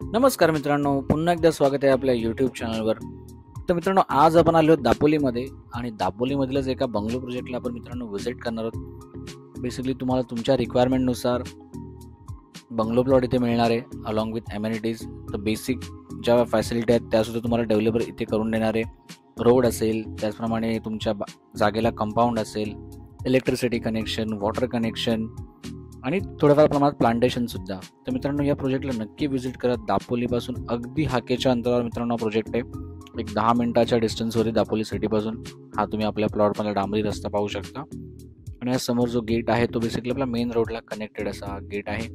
नमस्कार मित्रांनो, पुन्हा एकदा स्वागत आहे आपल्या यूट्यूब चॅनलवर. तर मित्रांनो, आज आपण आलो आहोत दापोलीमध्ये आणि दापोलीमधल्याच एका बंगलो प्रोजेक्टला आपण मित्रांनो व्हिजिट करणार आहोत. बेसिकली तुम्हाला तुमच्या रिक्वायरमेंटनुसार बंगलो प्लॉट इथे मिळणार आहे अलॉंग विथ एम्युनिटीज. तर बेसिक ज्या फॅसिलिटी आहेत त्यासुद्धा तुम्हाला डेव्हलपर इथे करून देणार आहे. रोड असेल, त्याचप्रमाणे तुमच्या जागेला कंपाऊंड असेल, इलेक्ट्रिसिटी कनेक्शन, वॉटर कनेक्शन आणि थोड्याफार प्रमाणात प्लांटेशनसुद्धा. तर मित्रांनो, या प्रोजेक्टला नक्की व्हिजिट करा. दापोलीपासून अगदी हाकेच्या अंतरावर मित्रांनो हा प्रोजेक्ट आहे. एक 10 मिनिटाच्या डिस्टन्सवरती दापोली सिटीपासून हा तुम्ही आपल्या प्लॉटमध्ये डांबरी रस्ता पाहू शकता. आणि या समोर जो गेट आहे तो बेसिकली आपला मेन रोडला कनेक्टेड असा गेट आहे.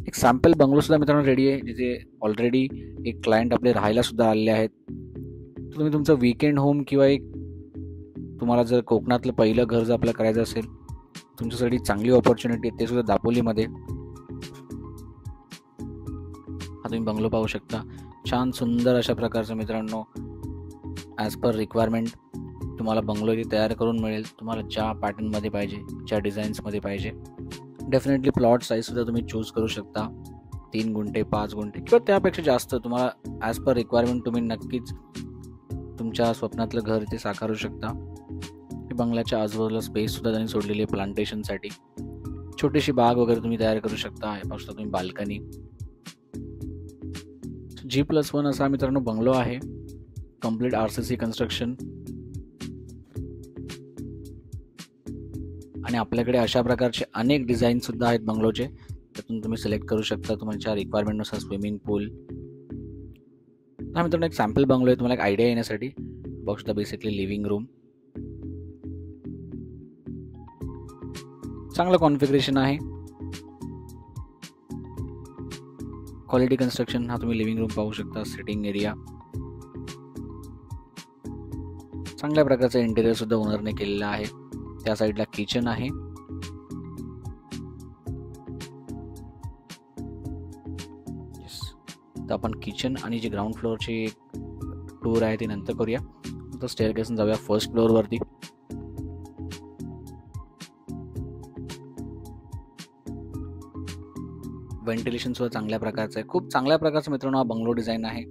एक सॅम्पल बंगलोसुद्धा मित्रांनो रेडी आहे, जिथे ऑलरेडी एक क्लायंट आपले राहायला सुद्धा आलेले आहेत. तर तुम्ही तुमचं वीकेंड होम किंवा एक तुम्हाला जर कोकणातलं पहिलं घर जर आपलं करायचं असेल, तुमच्यासाठी चांगली ऑपॉर्च्युनिटी आहे, ते सुद्धा दापोलीमध्ये. हा तुम्ही बंगलो पाहू शकता. छान सुंदर अशा प्रकारचं मित्रांनो ॲज पर रिक्वायरमेंट तुम्हाला बंगलो इथे तयार करून मिळेल. तुम्हाला ज्या पॅटर्नमध्ये पाहिजे, ज्या डिझाईन्समध्ये पाहिजे. डेफिनेटली प्लॉट साईजसुद्धा तुम्ही चूज करू शकता. 3 गुंठे, 5 गुंठे किंवा त्यापेक्षा जास्त तुम्हाला ॲज पर रिक्वायरमेंट तुम्ही नक्कीच तुमच्या स्वप्नातलं घर इथे साकारू शकता. बंगल्याच्या आजूबाजूला स्पेससुद्धा त्यांनी सोडलेली आहे प्लांटेशनसाठी. छोटीशी बाग वगैरे तुम्ही तयार करू शकता. हे पाहू तुम्ही बाल्कनी. G+1 असा मित्रांनो बंगलो आहे. Complete RCC construction. आणि आपल्याकडे अशा प्रकारचे अनेक डिझाईनसुद्धा आहेत बंगलोचे. त्यातून तुम्ही सिलेक्ट करू शकता तुमच्या रिक्वायरमेंटनुसार. स्विमिंग पूल. हा मित्रांनो एक सॅम्पल बंगलो आहे, तुम्हाला एक आयडिया येण्यासाठी. बघू शकता बेसिकली लिव्हिंग रूम. चांगलं कॉन्फिगरेशन आहे. Quality construction. हा तुम्ही लिव्हिंग रूम पाहू शकता. Sitting area. चांगल्या प्रकारचा इंटेरियर सुद्धा ओनरने केलेला आहे. त्या साईडला किचन आहे. तर आपण किचन आणि जे ग्राउंड फ्लोअरची टूर आहे ती नंतर करूया. तर स्टेअरकेसने जाऊया फर्स्ट फ्लोअरवरती. व्हेंटिलेशन सुद्धा चांगल्या प्रकारचं आहे. खूप चांगल्या प्रकारचा मित्रांनो हा बंगलो डिझाईन आहे.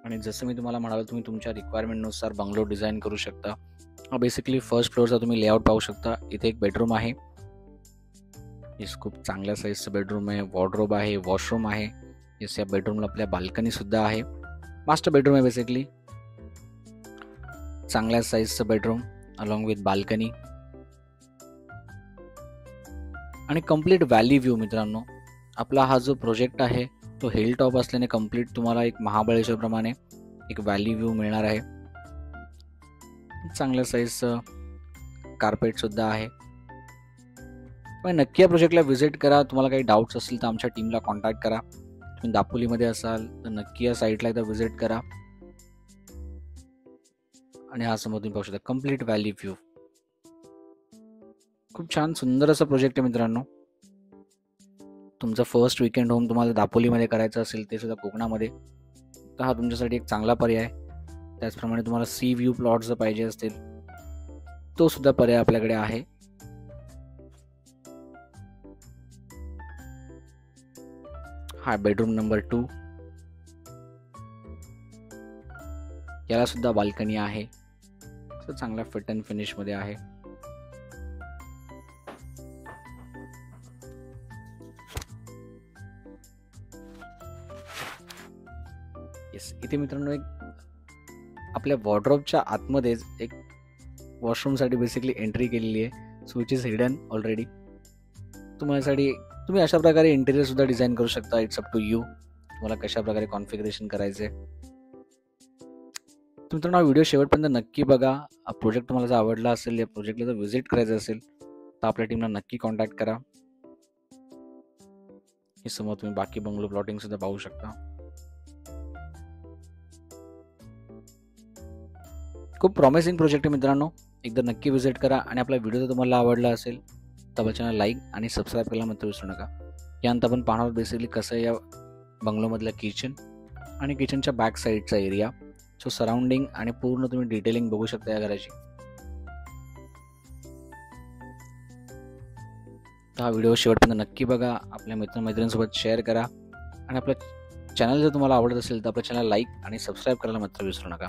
आणि जसं मी तुम्हाला म्हणालो, तुम्ही तुमच्या रिक्वायरमेंटनुसार बंगलो डिझाईन करू शकता. हा बेसिकली फर्स्ट फ्लोअरचा तुम्ही लेआउट पाहू शकता. इथे एक बेडरूम आहे. खूप चांगल्या साईजचं बेडरूम आहे. वॉर्डरोब आहे, वॉशरूम आहे. या बेडरूमला आपल्या बाल्कनी सुद्धा आहे. मास्टर बेडरूम आहे बेसिकली. चांगल्या साईजचं बेडरूम अलॉंग विथ बाल्कनी. आणि कम्प्लीट व्हॅली व्ह्यू मित्रांनो. आपला हा जो प्रोजेक्ट आहे तो हिल टॉप असल्याने कम्प्लीट तुम्हाला एक महाबळेश्वर प्रमाणे एक व्हॅली व्ह्यू मिळणार आहे. चांगल्या साईजचं कार्पेट सुद्धा आहे. पण नक्की या प्रोजेक्टला व्हिजिट करा. तुम्हाला काही डाऊट्स असतील तर आमच्या टीमला कॉन्टॅक्ट करा. तुम्ही दापोलीमध्ये असाल तर नक्की या साईटला एकदा व्हिजिट करा. आणि हा समोर तुम्ही पाहू शकता कम्प्लीट व्हॅली व्ह्यू. खूप छान सुंदर असा प्रोजेक्ट आहे मित्रांनो. तुमचं फर्स्ट वीकेंड होम तुम्हाला दापोलीमध्ये करायचं असेल, ते सुद्धा कोकणामध्ये, तर हा तुमच्यासाठी एक चांगला पर्याय. त्याचप्रमाणे तुम्हाला सी व्ह्यू प्लॉट जर पाहिजे असतील तो सुद्धा पर्याय आपल्याकडे आहे. हा बेडरूम नंबर 2. याला सुद्धा बाल्कनी आहे. चांगला फिट अँड फिनिश मध्ये आहे. इथे मित्रांनो एक आपल्या वॉर्डरोबच्या आतमध्येच एक वॉशरूमसाठी बेसिकली एंट्री केलेली आहे. So which is hidden already. तुम्ही अशा प्रकारे इंटेरियर सुद्धा डिझाईन करू शकता. इट्स अप टू यू, तुम्हाला कशा प्रकारे कॉन्फिगरेशन करायचे. मित्रांनो हा व्हिडिओ शेवटपर्यंत नक्की बघा. हा प्रोजेक्ट तुम्हाला जर आवडला असेल, या प्रोजेक्टला जर व्हिजिट करायचं असेल तर आपल्या टीमला नक्की कॉन्टॅक्ट करा. हे समोर तुम्ही बाकी बंगलो प्लॉटिंग सुद्धा पाहू शकता. खूप प्रॉमिसिंग प्रोजेक्ट आहे मित्रांनो. एकदा नक्की व्हिजिट करा. आणि आपला व्हिडिओ जर तुम्हाला आवडला असेल तर आपल्या चॅनल लाईक आणि सबस्क्राईब करायला मात्र विसरू नका. यानंतर आपण पाहणार बेसिकली कसं या बंगलोमधलं किचन आणि किचनच्या बॅक साईडचा एरिया. सो सराउंडिंग आणि पूर्ण तुम्ही डिटेलिंग बघू शकता या घराची. तर हा व्हिडिओ शेवटपर्यंत नक्की बघा, आपल्या मित्रमैत्रिणींसोबत शेअर करा आणि आपलं चॅनल जर तुम्हाला आवडत असेल तर आपल्या चॅनल लाईक आणि सबस्क्राईब करायला मात्र विसरू नका.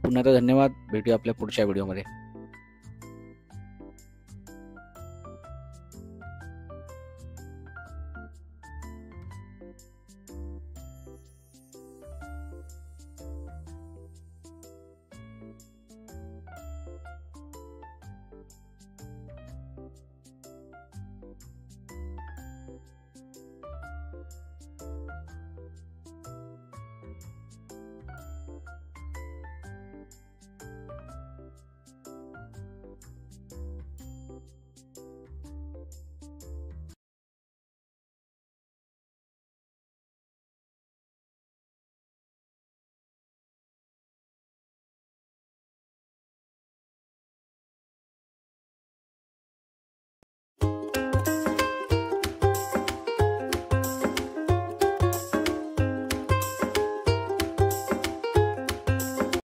पुन्हा एकदा धन्यवाद. भेटूया आपल्या पुढच्या व्हिडिओमध्ये.